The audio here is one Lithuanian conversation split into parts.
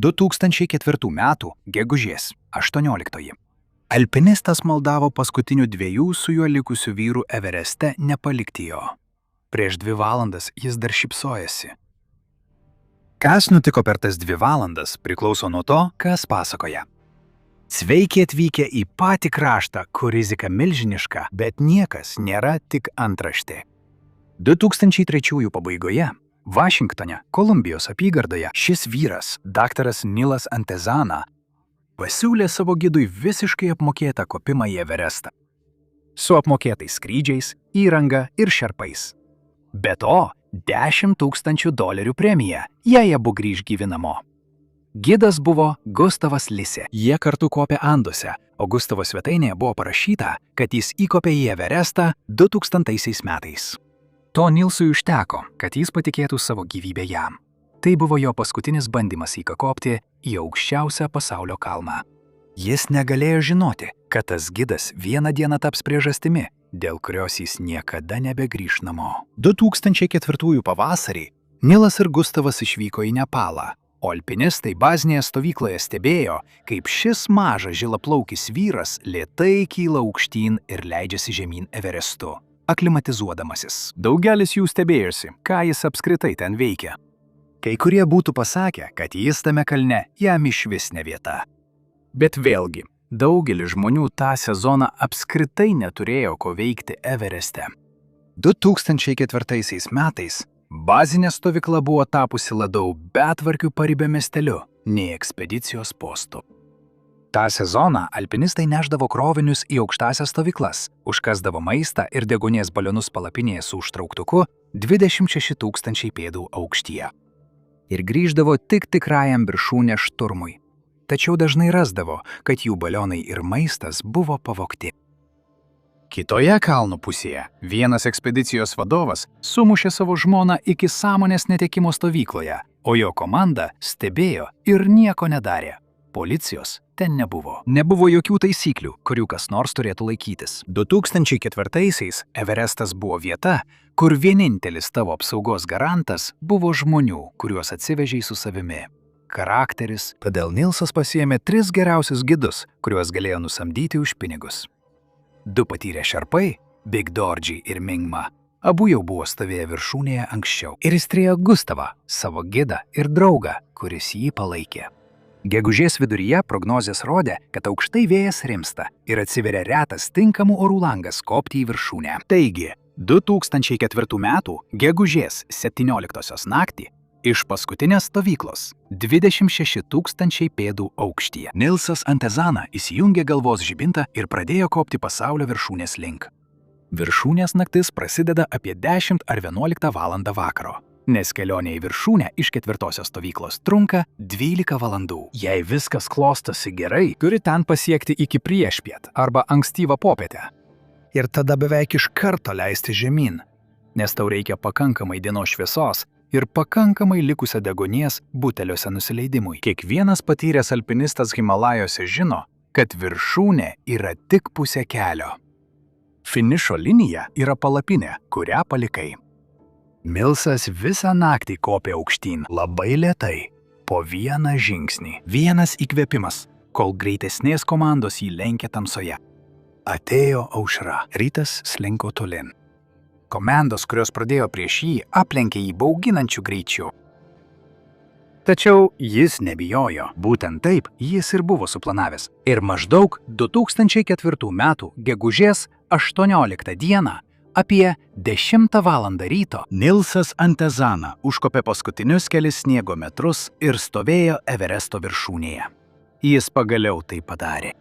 2004 metų gegužės 18. Alpinistas maldavo paskutinių 2 su juo likusių vyrų Evereste nepalikti jo. Prieš 2 valandas jis dar šypsojasi. Kas nutiko per tas 2 valandas, priklauso nuo to, kas pasakoja. Sveiki atvykę į patį kraštą, kur rizika milžiniška, bet niekas nėra tik antraštė. 2003 pabaigoje Vašingtone, Kolumbijos apygardoje, šis vyras, daktaras Nilas Antezana, pasiūlė savo gidui visiškai apmokėtą kopimą į Everestą. Su apmokėtais skrydžiais, įranga ir šerpais. Be to, $10 000 premija, jei abu grįž gyvi namo. Gidas buvo Gustavas Lisė. Jie kartu kopė Anduose, o Gustavo svetainėje buvo parašyta, kad jis įkopė į Everestą 2000 metais. To Nilsui užteko, kad jis patikėtų savo gyvybę jam. Tai buvo jo paskutinis bandymas įkopti į aukščiausią pasaulio kalną. Jis negalėjo žinoti, kad tas gidas vieną dieną taps priežastimi, dėl kurios jis niekada nebegrįš namo. 2004 pavasarį Nilas ir Gustavas išvyko į Nepalą, o alpinistai bazinėje stovykloje stebėjo, kaip šis mažas žilaplaukis vyras lėtai kyla aukštyn ir leidžiasi žemyn Everestu, aklimatizuodamasis. Daugelis jų stebėjosi, ką jis apskritai ten veikia. Kai kurie būtų pasakę, kad jis tame kalne jam išvis ne vieta. Bet vėlgi, daugelis žmonių tą sezoną apskritai neturėjo ko veikti Evereste. 2004 metais bazinė stovykla buvo tapusi labiau betvarkių paribio miesteliu nei ekspedicijos postu. Ta sezoną alpinistai neždavo krovinius į aukštąsias stovyklas, užkasdavo maistą ir deguonies balionus palapinėje su užtrauktuku 26 000 pėdų aukštyje. Ir grįždavo tik tikrajam viršūnės šturmui. Tačiau dažnai rasdavo, kad jų balionai ir maistas buvo pavogti. Kitoje kalno pusėje vienas ekspedicijos vadovas sumušė savo žmoną iki sąmonės netekimo stovykloje, o jo komanda stebėjo ir nieko nedarė. Policijos ten nebuvo. Nebuvo jokių taisyklių, kurių kas nors turėtų laikytis. 2004-aisiais Everestas buvo vieta, kur vienintelis tavo apsaugos garantas buvo žmonių, kuriuos atsivežė su savimi. Charakteris, todėl Nilsas pasiėmė 3 geriausius gidus, kuriuos galėjo nusamdyti už pinigus. 2 patyrę šerpai, Big Dorji ir Mingma, abu jau buvo stovėję viršūnėje anksčiau. Ir jis turėjo Gustavą, savo gidą ir draugą, kuris jį palaikė. Gegužės viduryje prognozės rodė, kad aukštai vėjas rimsta ir atsiveria retas tinkamų orų langas kopti į viršūnę. Taigi, 2004 metų gegužės 17 naktį iš paskutinės stovyklos 26 000 pėdų aukštyje Nilsas Antezana įsijungė galvos žibintą ir pradėjo kopti pasaulio viršūnės link. Viršūnės naktis prasideda apie 10 ar 11 valandą vakaro. Nes kelionė į viršūnę iš 4-osios stovyklos trunka 12 valandų. Jei viskas klostosi gerai, turi ten pasiekti iki priešpiet arba ankstyvą popietę. Ir tada beveik iš karto leisti žemyn, nes tau reikia pakankamai dienos šviesos ir pakankamai likusią deguonies buteliuose nusileidimui. Kiekvienas patyręs alpinistas Himalajose žino, kad viršūnė yra tik pusė kelio. Finišo linija yra palapinė, kurią palikai. Nilsas visą naktį kopė aukštyn, labai lėtai, po vieną žingsnį, vienas įkvėpimas, kol greitesnės komandos jį lenkė tamsoje. Atėjo aušra, rytas slinko tolin. Komandos, kurios pradėjo prieš jį, aplenkė jį bauginančiu greičiu. Tačiau jis nebijojo, būtent taip jis ir buvo suplanavęs. Ir maždaug 2004 metų gegužės 18 dieną apie 10 valandą ryto Nilsas Antezana užkopė paskutinius kelis sniego metrus ir stovėjo Everesto viršūnėje. Jis pagaliau tai padarė.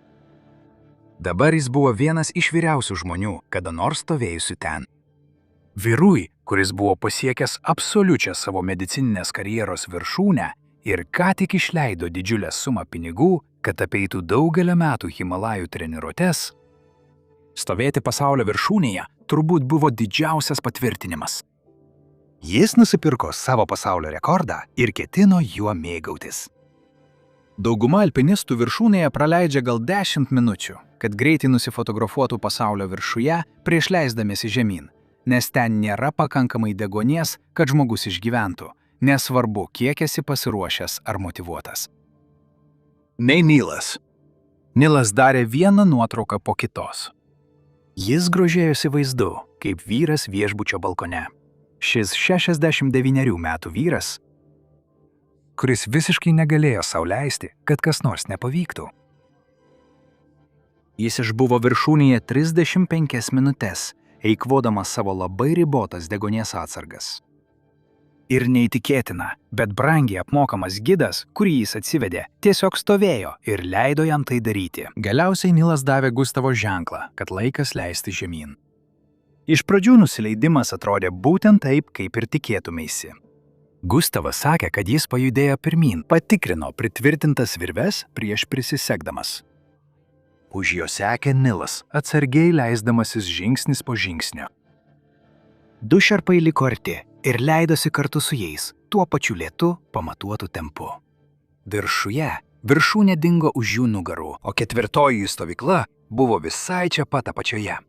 Dabar jis buvo vienas iš vyriausių žmonių, kada nors stovėjusių ten. Vyrui, kuris buvo pasiekęs absoliučią savo medicininės karjeros viršūnę ir ką tik išleido didžiulę sumą pinigų, kad apeitų daugelio metų Himalajų treniruotes, stovėti pasaulio viršūnėje turbūt buvo didžiausias patvirtinimas. Jis nusipirko savo pasaulio rekordą ir ketino juo mėgautis. Dauguma alpinistų viršūnėje praleidžia gal 10 minučių, kad greitai nusifotografuotų pasaulio viršuje prieš leisdamiesi žemyn, nes ten nėra pakankamai deguonies, kad žmogus išgyventų, nesvarbu, kiek esi pasiruošęs ar motyvuotas. nei Nilas. Nilas darė vieną nuotrauką po kitos. Jis grožėjosi vaizdu, kaip vyras viešbučio balkone. Šis 69 metų vyras, kuris visiškai negalėjo sau leisti, kad kas nors nepavyktų. Jis išbuvo viršūnėje 35 minutes, eikvodamas savo labai ribotas deguonies atsargas. Ir neįtikėtina, bet brangiai apmokamas gidas, kurį jis atsivedė, tiesiog stovėjo ir leido jam tai daryti. Galiausiai Nilas davė Gustavo ženklą, kad laikas leisti žemyn. Iš pradžių nusileidimas atrodė būtent taip, kaip ir tikėtumėsi. Gustavas sakė, kad jis pajudėjo pirmyn, patikrino pritvirtintas virves prieš prisisegdamas. Už jo sekė Nilas, atsargiai leisdamasis žingsnis po žingsnio. Du šarpai liko arti ir leidosi kartu su jais, tuo pačiu lėtu, pamatuotu tempu. Viršūnė dingo už jų nugarų, o ketvirtoji stovykla buvo visai čia pat apačioje.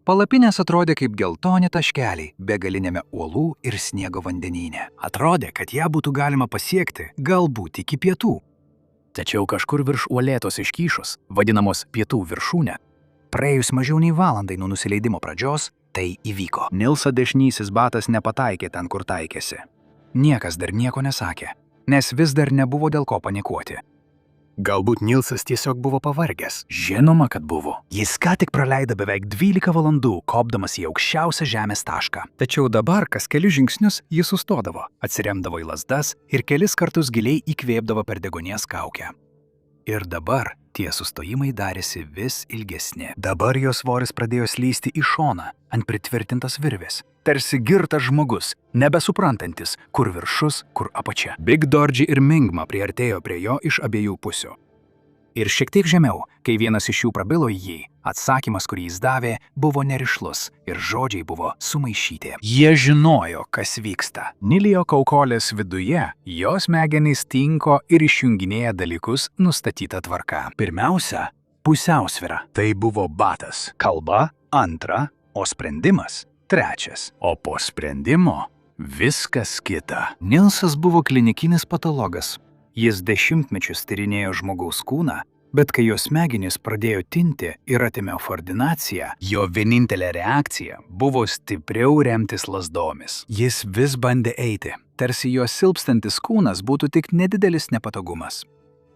Palapinės atrodė kaip geltoni taškeliai begalinėme uolų ir sniego vandenyne. Atrodė, kad ją būtų galima pasiekti galbūt iki pietų. Tačiau kažkur virš uolėtos iškyšos, vadinamos pietų viršūne, praėjus mažiau nei valandai nuo nusileidimo pradžios, tai įvyko. Nilso dešinysis batas nepataikė ten, kur taikėsi. Niekas dar nieko nesakė, nes vis dar nebuvo dėl ko panikuoti. Galbūt Nilsas tiesiog buvo pavargęs. Žinoma, kad buvo. Jis ką tik praleido beveik 12 valandų, kopdamas į aukščiausią žemės tašką. Tačiau dabar kas kelius žingsnius jis sustodavo, atsiremdavo į lazdas ir kelis kartus giliai įkvėpdavo per deguonies kaukę. Ir dabar tie sustojimai darėsi vis ilgesni. Dabar jo svoris pradėjo slysti į šoną, ant pritvirtintas virvės. Tarsi girtas žmogus, nebesuprantantis, kur viršus, kur apačia. Big Dordži ir Mingma priartėjo prie jo iš abiejų pusių. Ir šiek tiek žemiau, kai vienas iš jų prabilo į jį, atsakymas, kurį jis davė, buvo nerišlus ir žodžiai buvo sumaišyti. Jie žinojo, kas vyksta. Nilijo kaukolės viduje, jos smegenys tinko ir išjunginėja dalykus nustatytą tvarką. Pirmiausia, pusiausvyra. Tai buvo batas. Kalba, antra, o sprendimas trečias. O po sprendimo viskas kita. Nilsas buvo klinikinis patologas. Jis dešimtmečius tyrinėjo žmogaus kūną, bet kai jo smegenys pradėjo tinti ir atėmė ordinaciją, jo vienintelė reakcija buvo stipriau remtis lazdomis. Jis vis bandė eiti, tarsi jo silpstantis kūnas būtų tik nedidelis nepatogumas.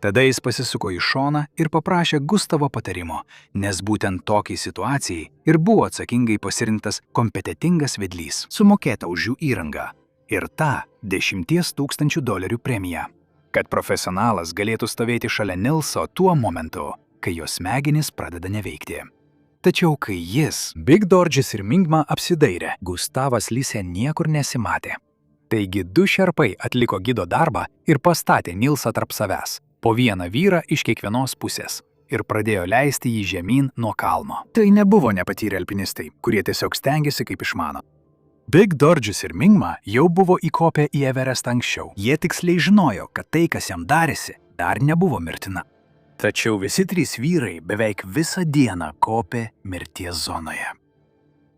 Tada jis pasisuko į šoną ir paprašė Gustavo patarimo, nes būtent tokiai situacijai ir buvo atsakingai pasirinktas kompetentingas vedlys, sumokėta už jų įrangą ir tą $10 000 premiją, kad profesionalas galėtų stovėti šalia Nilso tuo momentu, kai jo smegenys pradeda neveikti. Tačiau kai jis, Big Dordžis ir Mingma apsidairė, Gustavas Lise niekur nesimatė. Taigi du šerpai atliko gido darbą ir pastatė Nilsą tarp savęs, po vieną vyrą iš kiekvienos pusės, ir pradėjo leisti jį žemyn nuo kalno. Tai nebuvo nepatyrę alpinistai, kurie tiesiog stengėsi kaip išmano. Big Dordžis ir Mingma jau buvo įkopę į Everestą anksčiau. Jie tiksliai žinojo, kad tai, kas jam darėsi, dar nebuvo mirtina. Tačiau visi trys vyrai beveik visą dieną kopė mirties zonoje.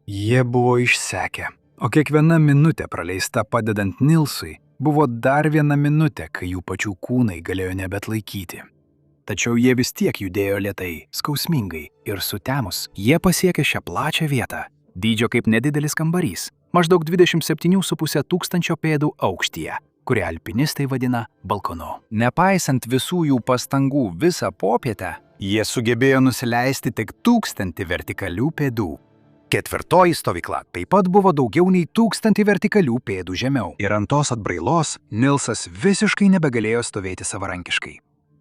Jie buvo išsekę, o kiekviena minutė praleista padedant Nilsui buvo dar viena minutė, kai jų pačių kūnai galėjo nebetlaikyti. Tačiau jie vis tiek judėjo lėtai, skausmingai ir sutemus. Jie pasiekė šią plačią vietą, dydžio kaip nedidelis kambarys, maždaug 27,5 tūkstančio pėdų aukštyje, kurią alpinistai vadina balkonu. Nepaisant visų jų pastangų visą popietę, jie sugebėjo nusileisti tik 1000 vertikalių pėdų. Ketvirtoji stovykla taip pat buvo daugiau nei 1000 vertikalių pėdų žemiau. Ir ant tos atbrailos Nilsas visiškai nebegalėjo stovėti savarankiškai.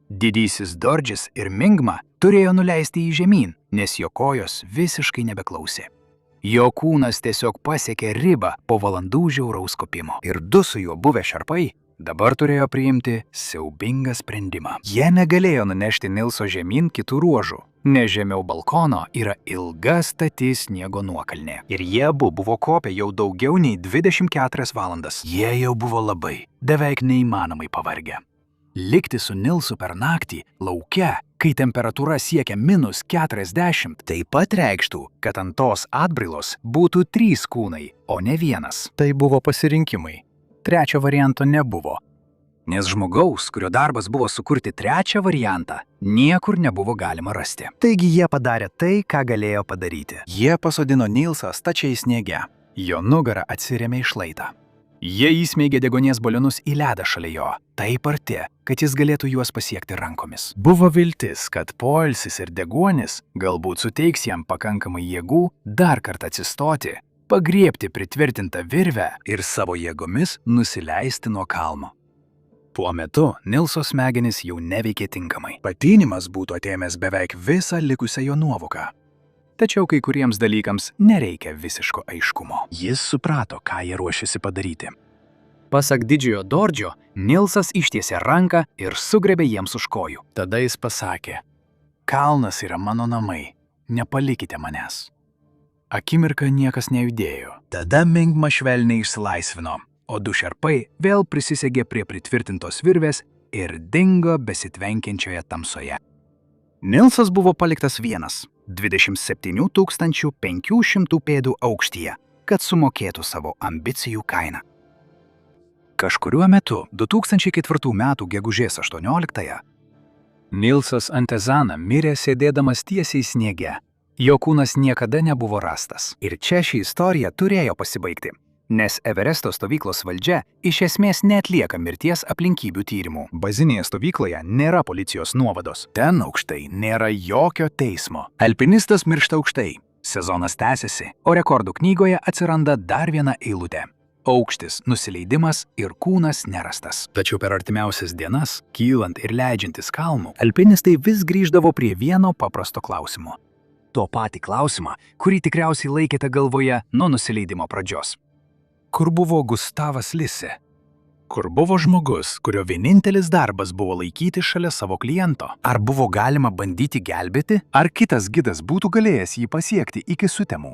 Didysis Dordžis ir Mingma turėjo nuleisti jį žemyn, nes jo kojos visiškai nebeklausė. Jo kūnas tiesiog pasiekė ribą po valandų žiauraus kopimo. Ir du su juo buvę šarpai dabar turėjo priimti siaubingą sprendimą. Jie negalėjo nunešti Nilso žemyn kitų ruožų, nes žemiau balkono yra ilga stati sniego nuokalnė. Ir jie abu buvo kopę jau daugiau nei 24 valandas. Jie jau buvo labai, beveik neįmanomai pavargę. Likti su Nilsu per naktį lauke, kai temperatūra siekia -40, taip pat reikštų, kad ant tos atbrailos būtų 3 kūnai, o ne vienas. Tai buvo pasirinkimai. Trečio varianto nebuvo. Nes žmogaus, kurio darbas buvo sukurti trečią variantą, niekur nebuvo galima rasti. Taigi jie padarė tai, ką galėjo padaryti. Jie pasodino Nilsą stačiai sniege. Jo nugara atsirėmė į šlaitą. Jie įsmeigė degonės balionus į ledą šalia jo, taip arti, kad jis galėtų juos pasiekti rankomis. Buvo viltis, kad poilsis ir deguonis galbūt suteiks jam pakankamai jėgų dar kartą atsistoti, pagriebti pritvirtintą virvę ir savo jėgomis nusileisti nuo kalno. Tuo metu Nilso smegenys jau neveikė tinkamai. Patinimas būtų atėmęs beveik visą likusią jo nuovoką. Tačiau kai kuriems dalykams nereikia visiško aiškumo. Jis suprato, ką jie ruošiasi padaryti. Pasak didžiojo Dordžio, Nilsas ištiesė ranką ir sugrebė jiems už kojų. Tada jis pasakė: "Kalnas yra mano namai, nepalikite manęs." Akimirką niekas nejudėjo. Tada Mingma švelniai išsilaisvino, o du šerpai vėl prisisegė prie pritvirtintos virvės ir dingo besitvenkiančioje tamsoje. Nilsas buvo paliktas vienas, 27 500 pėdų aukštyje, kad sumokėtų savo ambicijų kainą. Kažkuriuo metu 2004 m. gegužės 18-ąją Nilsas Antezana mirė sėdėdamas tiesiai sniege. Jo kūnas niekada nebuvo rastas. Ir čia ši istorija turėjo pasibaigti, nes Everesto stovyklos valdžia iš esmės neatlieka mirties aplinkybių tyrimų. Bazinėje stovykloje nėra policijos nuovados. Ten aukštai nėra jokio teismo. Alpinistas miršta aukštai. Sezonas tęsiasi, o rekordų knygoje atsiranda dar viena eilutė. Aukštis, nusileidimas ir kūnas nerastas. Tačiau per artimiausias dienas, kylant ir leidžiantis kalnų, alpinistai vis grįždavo prie vieno paprasto klausimo. To patį klausimą, kurį tikriausiai laikėte galvoje nuo nusileidimo pradžios. Kur buvo Gustavas Lise? Kur buvo žmogus, kurio vienintelis darbas buvo laikyti šalia savo kliento? Ar buvo galima bandyti gelbėti? Ar kitas gidas būtų galėjęs jį pasiekti iki sutemų?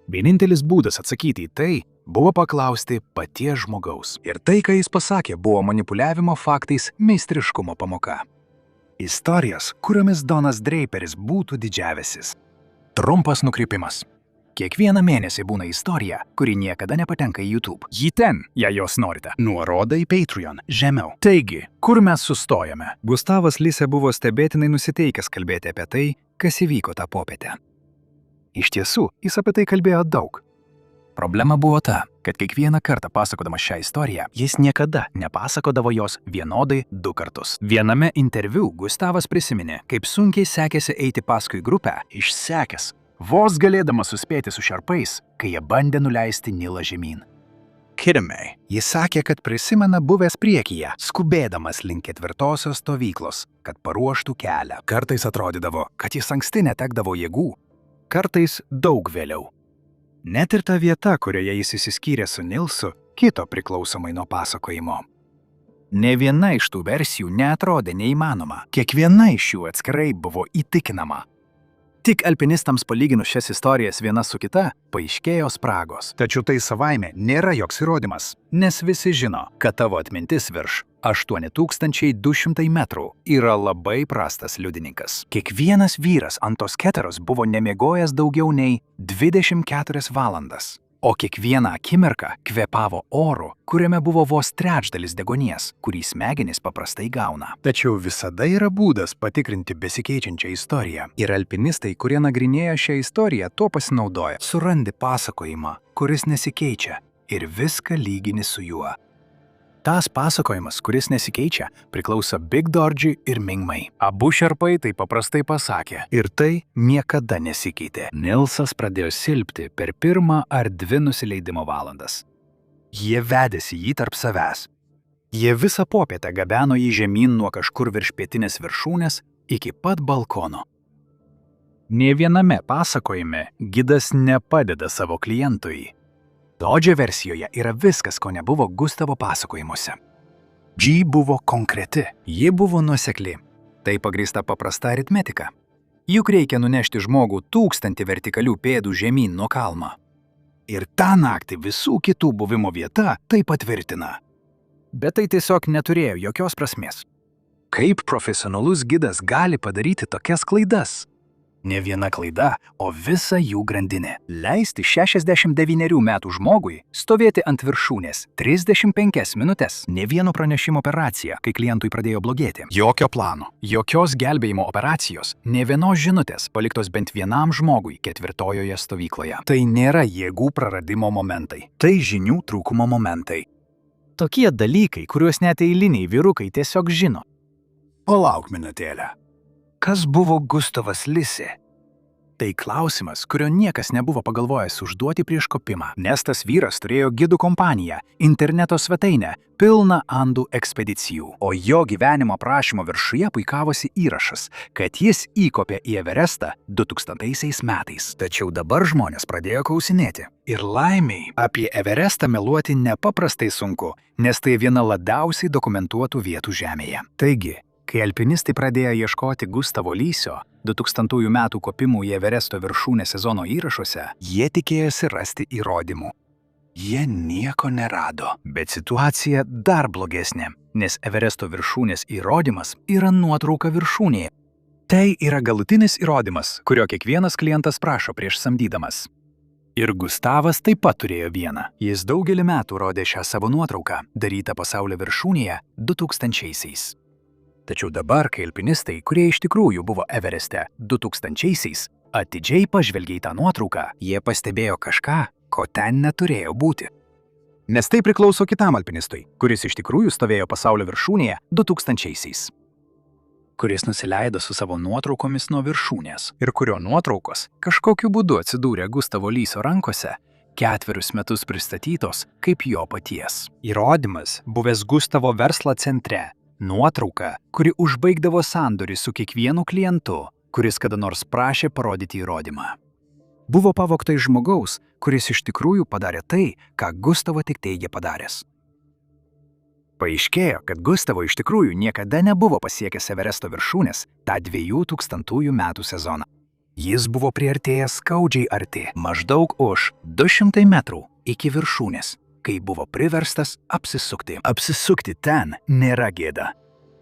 Vienintelis būdas atsakyti į tai buvo paklausti paties žmogaus. Ir tai, ką jis pasakė, buvo manipuliavimo faktais meistriškumo pamoka. Istorijos, kuriomis Donas Draperis būtų didžiavęsis. Trumpas nukrypimas. Kiekvieną mėnesį būna istorija, kuri niekada nepatenka į YouTube. Jį ten, jei jos norite. Nuoroda į Patreon žemiau. Taigi, kur mes sustojame? Gustavas Lise buvo stebėtinai nusiteikęs kalbėti apie tai, kas įvyko tą popietę. Iš tiesų, jis apie tai kalbėjo daug. Problema buvo ta, kad kiekvieną kartą pasakodamas šią istoriją, jis niekada nepasakodavo jos vienodai 2 kartus. Viename interviu Gustavas prisiminė, kaip sunkiai sekėsi eiti paskui grupę, išsekęs, vos galėdamas suspėti su šerpais, kai jie bandė nuleisti Nilą žemyn. Kitame, jis sakė, kad prisimena buvęs priekyje, skubėdamas link 4-osios stovyklos, kad paruoštų kelią. Kartais atrodydavo, kad jis anksti netekdavo jėgų, kartais daug vėliau. Net ir ta vieta, kurioje jis išsiskyrė su Nilsu, kito priklausomai nuo pasakojimo. Ne viena iš tų versijų neatrodė neįmanoma. Kiekviena iš jų atskirai buvo įtikinama. Tik alpinistams palyginus šias istorijas viena su kita, paaiškėjo spragos. Tačiau tai savaime nėra joks įrodymas, nes visi žino, kad tavo atmintis virš 8200 metrų yra labai prastas liudininkas. Kiekvienas vyras ant tos keteros buvo nemiegojęs daugiau nei 24 valandas. O kiekvieną akimirką kvėpavo oru, kuriame buvo vos trečdalis deguonies, kurį smegenys paprastai gauna. Tačiau visada yra būdas patikrinti besikeičiančią istoriją. Ir alpinistai, kurie nagrinėja šią istoriją, tuo pasinaudoja. Surandi pasakojimą, kuris nesikeičia, ir viską lygini su juo. Tas pasakojimas, kuris nesikeičia, priklauso Big Dordžiui ir Mingmai. Abu šerpai tai paprastai pasakė. Ir tai niekada nesikeitė. Nilsas pradėjo silpti per 1 ar 2 nusileidimo valandas. Jie vedėsi jį tarp savęs. Jie visą popietę gabeno jį žemyn nuo kažkur virš pietinės viršūnės iki pat balkono. Nė viename pasakojime gidas nepadeda savo klientui. Dodžio versijoje yra viskas, ko nebuvo Gustavo pasakojimuose. G buvo konkreti, ji buvo nuosekli. Tai pagrįsta paprasta aritmetika. Juk reikia nunešti žmogų 1000 vertikalių pėdų žemyn nuo kalno. Ir tą naktį visų kitų buvimo vieta tai patvirtina. Bet tai tiesiog neturėjo jokios prasmės. Kaip profesionalus gidas gali padaryti tokias klaidas? Ne viena klaida, o visa jų grandinė. Leisti 69 metų žmogui stovėti ant viršūnės 35 minutes. Ne vieno pranešimo operacija, kai klientui pradėjo blogėti. Jokio plano, jokios gelbėjimo operacijos, ne vienos žinutės paliktos bent vienam žmogui ketvirtojoje stovykloje. Tai nėra jėgų praradimo momentai. Tai žinių trūkumo momentai. Tokie dalykai, kuriuos net eiliniai vyrukai tiesiog žino. Palauk minutėlę. Kas buvo Gustavas Lisė? Tai klausimas, kurio niekas nebuvo pagalvojęs užduoti prieš kopimą, nes tas vyras turėjo gidų kompaniją, interneto svetainę, pilną Andų ekspedicijų. O jo gyvenimo aprašymo viršuje puikavosi įrašas, kad jis įkopė į Everestą 2000 metais. Tačiau dabar žmonės pradėjo klausinėti. Ir laimiai, apie Everestą meluoti nepaprastai sunku, nes tai viena labiausiai dokumentuotų vietų Žemėje. Taigi, kai alpinistai pradėjo ieškoti Gustavo Lysio 2000 metų kopimų į Everesto viršūnę sezono įrašuose, jie tikėjosi rasti įrodymų. Jie nieko nerado, bet situacija dar blogesnė, nes Everesto viršūnės įrodymas yra nuotrauka viršūnėje. Tai yra galutinis įrodymas, kurio kiekvienas klientas prašo prieš samdydamas. Ir Gustavas taip pat turėjo vieną. Jis daugelį metų rodė šią savo nuotrauką, darytą pasaulio viršūnėje 2000-aisiais. Tačiau dabar, kai alpinistai, kurie iš tikrųjų buvo Evereste 2000-aisiais, atidžiai pažvelgė į tą nuotrauką, jie pastebėjo kažką, ko ten neturėjo būti. Nes tai priklauso kitam alpinistui, kuris iš tikrųjų stovėjo pasaulio viršūnėje 2000-aisiais. Kuris nusileido su savo nuotraukomis nuo viršūnės ir kurio nuotraukos kažkokiu būdu atsidūrė Gustavo Lysio rankose, 4 metus pristatytos kaip jo paties. Įrodymas buvęs Gustavo verslo centre. Nuotrauka, kuri užbaigdavo sandorį su kiekvienu klientu, kuris kada nors prašė parodyti įrodymą. Buvo pavogta iš žmogaus, kuris iš tikrųjų padarė tai, ką Gustavo tik teigė padaręs. Paaiškėjo, kad Gustavo iš tikrųjų niekada nebuvo pasiekęs Everesto viršūnės tą 2000 metų sezoną. Jis buvo priartėjęs skaudžiai arti, maždaug už 200 metrų iki viršūnės, kai buvo priverstas apsisukti. Apsisukti ten nėra gėda.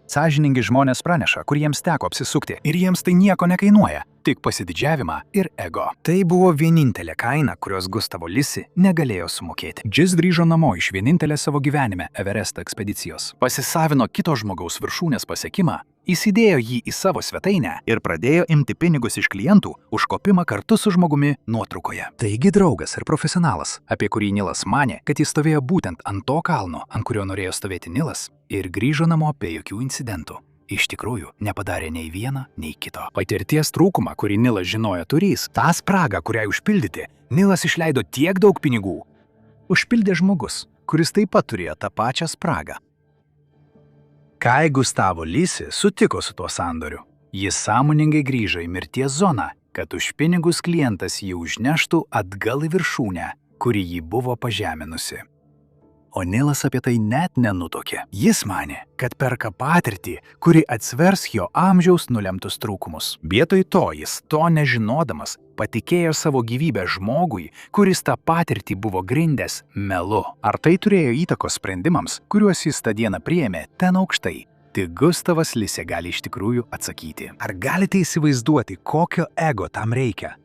Sąžiningi žmonės praneša, kur jiems teko apsisukti, ir jiems tai nieko nekainuoja, tik pasididžiavimą ir ego. Tai buvo vienintelė kaina, kurios Gustavo Lisi negalėjo sumokėti. Jis grįžo namo iš vienintelės savo gyvenime Everesto ekspedicijos, pasisavino kito žmogaus viršūnės pasiekimą, įsidėjo jį į savo svetainę ir pradėjo imti pinigus iš klientų už kopimą kartu su žmogumi nuotraukoje. Taigi draugas ir profesionalas, apie kurį Nilas manė, kad jis stovėjo būtent ant to kalno, ant kurio norėjo stovėti Nilas, ir grįžo namo be jokių incidentų. Iš tikrųjų, nepadarė nei vieno, nei kito. Patirties trūkumą, kurį Nilas žinojo turys, tą spragą, kuriai užpildyti, Nilas išleido tiek daug pinigų. Užpildė žmogus, kuris taip pat turėjo tą pačią spragą. Kai Gustavo Lisi sutiko su tuo sandoriu, jis sąmoningai grįžo į mirties zoną, kad už pinigus klientas jį užneštų atgal į viršūnę, kuri jį buvo pažeminusi. O Nilas apie tai net nenutokė. Jis manė, kad perka patirtį, kuri atsvers jo amžiaus nulemtus trūkumus. Vietoj to jis, to nežinodamas, patikėjo savo gyvybę žmogui, kuris tą patirtį buvo grindęs melu. Ar tai turėjo įtakos sprendimams, kuriuos jis tą dieną priėmė ten aukštai? Tik Gustavas Lisė gali iš tikrųjų atsakyti. Ar galite įsivaizduoti, kokio ego tam reikia?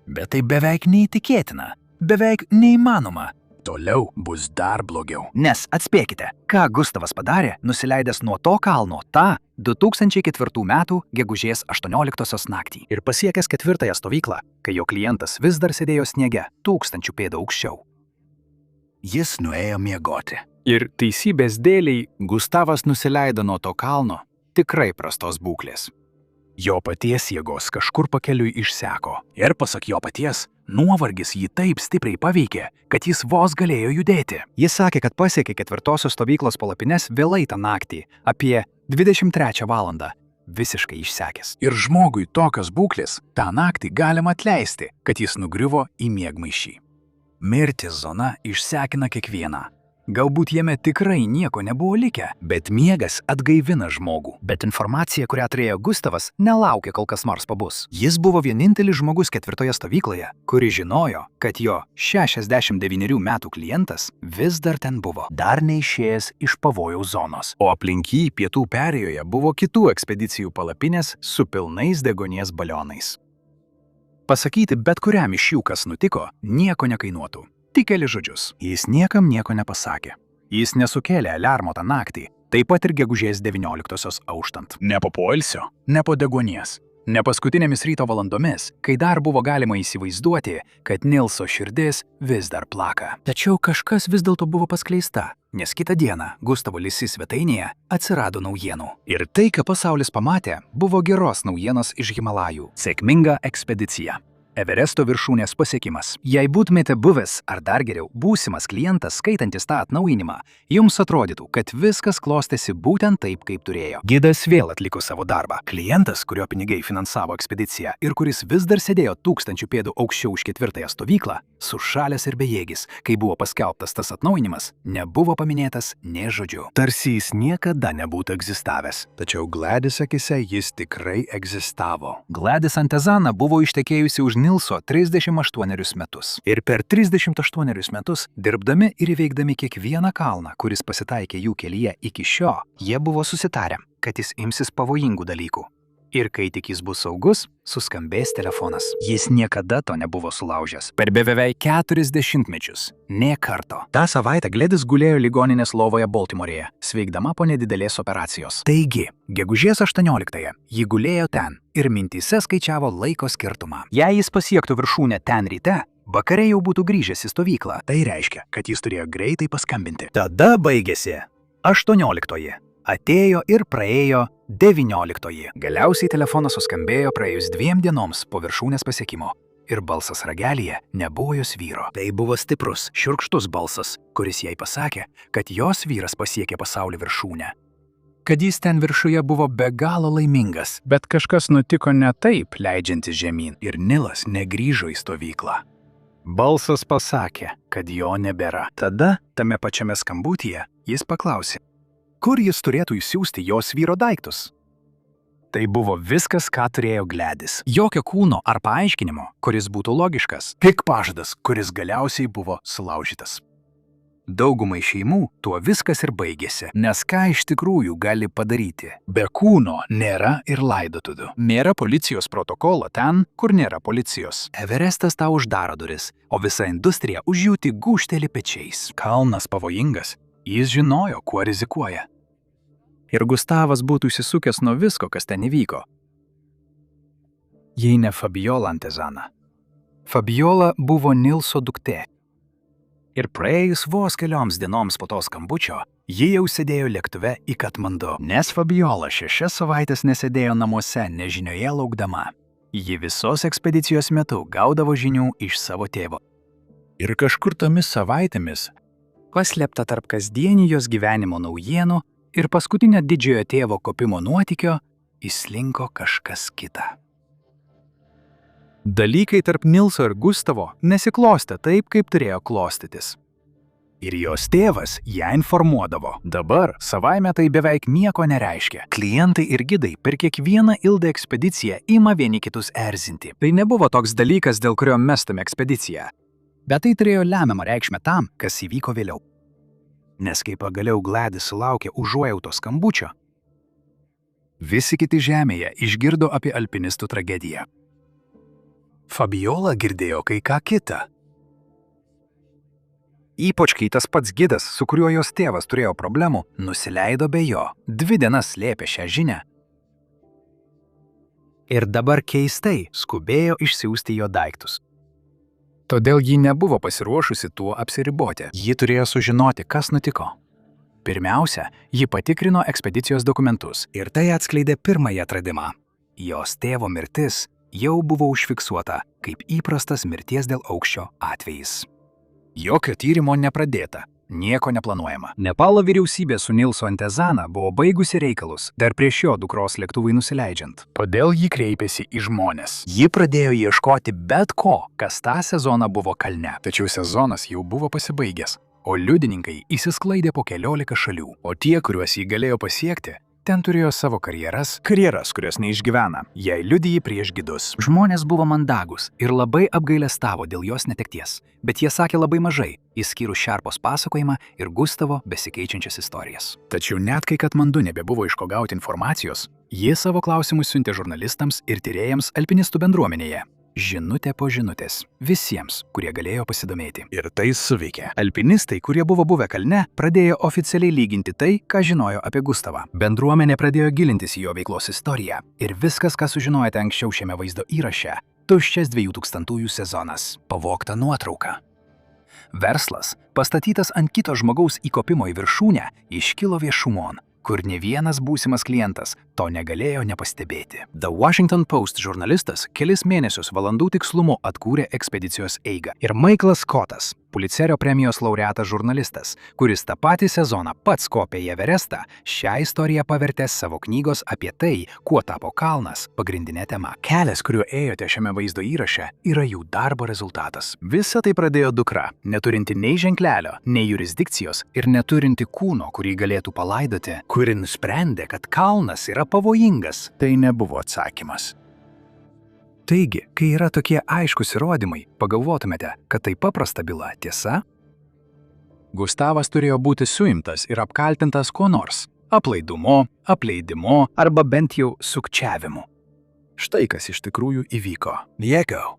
Bet tai beveik neįtikėtina, beveik neįmanoma. Toliau bus dar blogiau. Nes atspėkite, ką Gustavas padarė, nusileidęs nuo to kalno tą 2004 metų gegužės 18 naktį ir pasiekęs 4. stovyklą, kai jo klientas vis dar sėdėjo sniege 1000 pėdų aukščiau. Jis nuėjo miegoti. Ir teisybės dėliai Gustavas nusileido nuo to kalno tikrai prastos būklės. Jo paties jėgos kažkur pakeliui išseko. Ir pasak jo paties, nuovargis jį taip stipriai paveikė, kad jis vos galėjo judėti. Jis sakė, kad pasiekė 4. stovyklos palapines vėlai tą naktį, apie 23 valandą, visiškai išsekęs. Ir žmogui tokios būklės tą naktį galima atleisti, kad jis nugriuvo į miegmaišį. Mirties zona išsekina kiekvieną. Galbūt jame tikrai nieko nebuvo likę, bet miegas atgaivina žmogų. Bet informacija, kurią turėjo Gustavas, nelaukė, kol kas nors pabus. Jis buvo vienintelis žmogus 4. stovykloje, kuri žinojo, kad jo 69 metų klientas vis dar ten buvo, dar neišėjęs iš pavojaus zonos. O aplink jį pietų perėjoje buvo kitų ekspedicijų palapinės su pilnais degonės balionais. Pasakyti bet kuriam iš jų, kas nutiko, nieko nekainuotų. Tik keli žodžius. Jis niekam nieko nepasakė. Jis nesukėlė aliarmo tą naktį, taip pat ir gegužės 19-osios auštant. Ne po poilsio, ne po deguonies, ne paskutinėmis ryto valandomis, kai dar buvo galima įsivaizduoti, kad Nilso širdis vis dar plaka. Tačiau kažkas vis dėlto buvo paskleista, nes kitą dieną Gustavo Lisi svetainėje atsirado naujienų. Ir tai, ką pasaulis pamatė, buvo geros naujienos iš Himalajų. Sėkminga ekspedicija. Everesto viršūnės pasiekimas. Jei būtumėte buvęs, ar dar geriau, būsimas klientas skaitantis tą atnaujinimą, jums atrodytų, kad viskas klostėsi būtent taip, kaip turėjo. Gidas vėl atliko savo darbą. Klientas, kurio pinigai finansavo ekspediciją ir kuris vis dar sėdėjo 1000 pėdų aukščiau už 4-ąją stovyklą, sušalęs ir bejėgis, kai buvo paskelbtas tas atnaujinimas, nebuvo paminėtas nė žodžiu. Tarsi jis niekada nebūtų egzistavęs. Tačiau Gladys akise jis tikrai egzistavo. Gladys Antezana buvo ištekėjusi už Nilso 38 metus. Ir per 38 metus, dirbdami ir įveikdami kiekvieną kalną, kuris pasitaikė jų kelyje iki šio, jie buvo susitarę, kad jis imsis pavojingų dalykų. Ir kai tik jis bus saugus, suskambės telefonas. Jis niekada to nebuvo sulaužęs. Per beveik 40 mečius. Nė karto. Ta savaitę Gladys gulėjo ligoninės lovoje Baltimorėje, sveikdama po nedidelės operacijos. Taigi, gegužės 18-ąją ji gulėjo ten ir mintyse skaičiavo laiko skirtumą. Jei jis pasiektų viršūnę ten ryte, vakare jau būtų grįžęs į stovyklą. Tai reiškia, kad jis turėjo greitai paskambinti. Tada baigėsi 18-oji. Atėjo ir praėjo 19-oji. Galiausiai telefonas suskambėjo praėjus 2 dienoms po viršūnės pasiekimo. Ir balsas ragelyje nebuvo jos vyro. Tai buvo stiprus, šiurkštus balsas, kuris jai pasakė, kad jos vyras pasiekė pasaulio viršūnę. Kad jis ten viršuje buvo be galo laimingas, bet kažkas nutiko ne taip, leidžiantis žemyn, ir Nilas negrįžo į stovyklą. Balsas pasakė, kad jo nebėra. Tada, tame pačiame skambutyje, jis paklausė, kur jis turėtų įsiųsti jos vyro daiktus. Tai buvo viskas, ką turėjo Gladys. Jokio kūno ar paaiškinimo, kuris būtų logiškas. Tik pažadas, kuris galiausiai buvo sulaužytas. Daugumai šeimų tuo viskas ir baigėsi, nes ką iš tikrųjų gali padaryti? Be kūno nėra ir laidotuvių. Nėra policijos protokolo ten, kur nėra policijos. Everestas tau uždaro duris, o visa industrija už jų tik gūžteli pečiais. Kalnas pavojingas. Jis žinojo, kuo rizikuoja. Ir Gustavas būtų įsisukęs nuo visko, kas ten įvyko. Jei ne Fabiola Antezana. Fabiola buvo Nilso duktė. Ir praėjus vos kelioms dienoms po to skambučio, ji jau sėdėjo lėktuve į Katmandu. Nes Fabiola 6 savaites nesėdėjo namuose nežinioje laukdama. Ji visos ekspedicijos metu gaudavo žinių iš savo tėvo. Ir kažkur tomis savaitėmis paslėpta tarp kasdienių jos gyvenimo naujienų ir paskutinio didžiojo tėvo kopimo nuotykio įslinko kažkas kita. Dalykai tarp Nilso ir Gustavo nesiklostė taip, kaip turėjo klostytis. Ir jos tėvas ją informuodavo. Dabar savaime tai beveik nieko nereiškia. Klientai ir gidai per kiekvieną ilgą ekspediciją ima vieni kitus erzinti. Tai nebuvo toks dalykas, dėl kurio mestame ekspediciją. Bet tai turėjo lemiamą reikšmę tam, kas įvyko vėliau. Nes kai pagaliau Gladys sulaukė užuojautos skambučio, visi kiti žemėje išgirdo apie alpinistų tragediją. Fabiola girdėjo kai ką kitą. Ypač kai tas pats gidas, su kuriuo jos tėvas turėjo problemų, nusileido be jo. 2 dienas slėpė šią žinią. Ir dabar keistai skubėjo išsiųsti jo daiktus. Todėl ji nebuvo pasiruošusi tuo apsiriboti. Ji turėjo sužinoti, kas nutiko. Pirmiausia, ji patikrino ekspedicijos dokumentus ir tai atskleidė pirmąjį atradimą. Jos tėvo mirtis jau buvo užfiksuota kaip įprastas mirties dėl aukščio atvejis. Jokio tyrimo nepradėta, nieko neplanuojama. Nepalo vyriausybė su Nilso Antezana buvo baigusi reikalus dar prieš jo dukros lėktuvui nusileidžiant. Todėl ji kreipėsi į žmones. Ji pradėjo ieškoti bet ko, kas tą sezoną buvo kalne. Tačiau sezonas jau buvo pasibaigęs, o liudininkai įsisklaidė po 14 šalių. O tie, kuriuos jį galėjo pasiekti, ten turėjo savo karjeras, kurios neišgyvena, jei liudijai prieš gidus. Žmonės buvo mandagus ir labai apgailestavo dėl jos netekties, bet jie sakė labai mažai, išskyrus Šerpos pasakojimą ir Gustavo besikeičiančias istorijas. Tačiau net kai Katmandu nebebuvo iš ko gauti informacijos, jie savo klausimus siuntė žurnalistams ir tyrėjams alpinistų bendruomenėje. žinutė po žinutės visiems, kurie galėjo pasidomėti. Ir tai suveikė. Alpinistai, kurie buvo buvę kalne, pradėjo oficialiai lyginti tai, ką žinojo apie Gustavą. Bendruomenė pradėjo gilintis į jo veiklos istoriją. Ir viskas, ką sužinojate anksčiau šiame vaizdo įraše, tuščias 2000-ųjų sezonas. Pavogta nuotrauka. Verslas, pastatytas ant kito žmogaus įkopimo į viršūnę, iškilo viešumon, kur ne vienas būsimas klientas to negalėjo nepastebėti. The Washington Post žurnalistas kelis mėnesius valandų tikslumu atkūrė ekspedicijos eigą. Ir Michaelas Scottas, Pulitzerio premijos laureatas žurnalistas, kuris tą patį sezoną pats kopė į Everestą, šią istoriją pavertė savo knygos apie tai, kuo tapo kalnas, pagrindinė tema. Kelias, kuriuo ėjote šiame vaizdo įraše, yra jų darbo rezultatas. Visa tai pradėjo dukra, neturinti nei ženklelio, nei jurisdikcijos ir neturinti kūno, kurį galėtų palaidoti, kuri nusprendė, kad kalnas yra pavojingas. Tai nebuvo atsakymas. Taigi, kai yra tokie aiškus įrodymai, pagalvotumėte, kad tai paprasta byla, tiesa? Gustavas turėjo būti suimtas ir apkaltintas kuo nors – aplaidumu, apleidimu arba bent jau sukčiavimu. Štai kas iš tikrųjų įvyko. Jėgau.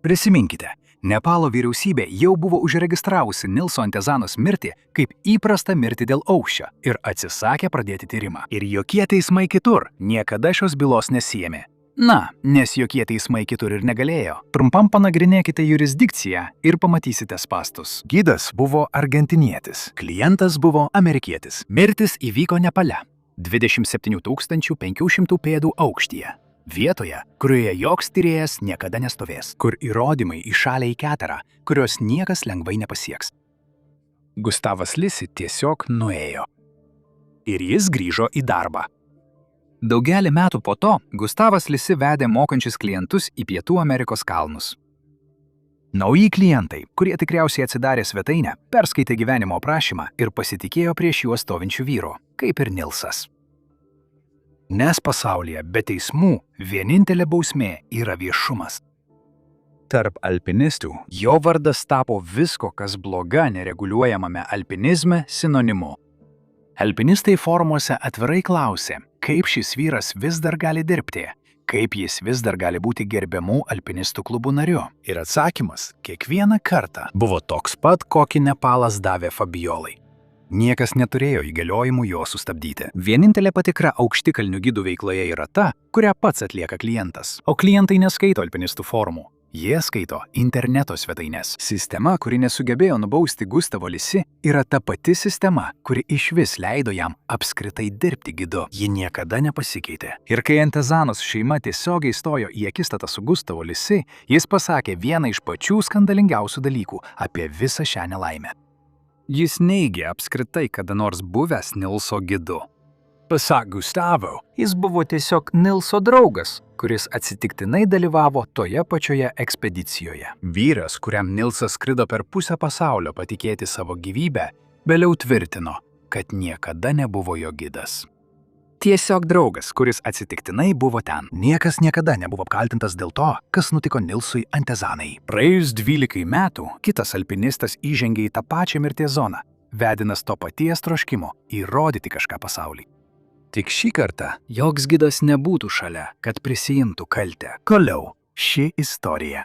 Prisiminkite, Nepalo vyriausybė jau buvo užregistravusi Nilso Antezanos mirtį kaip įprastą mirtį dėl aukščio ir atsisakė pradėti tyrimą. Ir jokie teismai kitur niekada šios bylos nesijėmė. Na, nes jokie teismai kitur ir negalėjo. Trumpam panagrinėkite jurisdikciją ir pamatysite spastus. Gidas buvo argentinietis, klientas buvo amerikietis. Mirtis įvyko Nepale, 27 500 pėdų aukštyje. Vietoje, kurioje joks tyrėjas niekada nestovės, kur įrodymai įšalė į keterą, kurios niekas lengvai nepasieks. Gustavas Lisi tiesiog nuėjo. Ir jis grįžo į darbą. Daugelį metų po to Gustavas Lisi vedė mokančius klientus į Pietų Amerikos kalnus. Nauji klientai, kurie tikriausiai atsidarė svetainę, perskaitė gyvenimo aprašymą ir pasitikėjo prieš juos stovinčių vyrų, kaip ir Nilsas. Nes pasaulyje be teismų vienintelė bausmė yra viešumas. Tarp alpinistų jo vardas tapo visko, kas bloga nereguliuojamame alpinizme sinonimu. Alpinistai forumuose atvirai klausė, kaip šis vyras vis dar gali dirbti, kaip jis vis dar gali būti gerbiamų alpinistų klubų nariu. Ir atsakymas kiekvieną kartą buvo toks pat, kokį Nepalas davė Fabiolai. Niekas neturėjo įgaliojimų jo sustabdyti. Vienintelė patikra aukštikalnių gidų veikloje yra ta, kurią pats atlieka klientas. O klientai neskaito alpinistų forumų. Jie skaito interneto svetaines. Sistema, kuri nesugebėjo nubausti Gustavo Lisi, yra ta pati sistema, kuri išvis leido jam apskritai dirbti gidu. Ji niekada nepasikeitė. Ir kai Antezanos šeima tiesiogiai stojo į akistatą su Gustavo Lisi, jis pasakė vieną iš pačių skandalingiausių dalykų apie visą šią nelaimę. Jis neigė apskritai kada nors buvęs Nilso gidu. Pasak Gustavo, jis buvo tiesiog Nilso draugas, kuris atsitiktinai dalyvavo toje pačioje ekspedicijoje. Vyras, kuriam Nilsas skrido per pusę pasaulio patikėti savo gyvybę, vėliau tvirtino, kad niekada nebuvo jo gidas. Tiesiog draugas, kuris atsitiktinai buvo ten. Niekas niekada nebuvo apkaltintas dėl to, kas nutiko Nilsui Antezanai. Praėjus 12 metų, kitas alpinistas įžengė į tą pačią mirties zoną, vedinas to paties troškimo įrodyti kažką pasauliui. Tik šį kartą joks gidas nebūtų šalia, kad prisiimtų kaltę. Toliau ši istorija.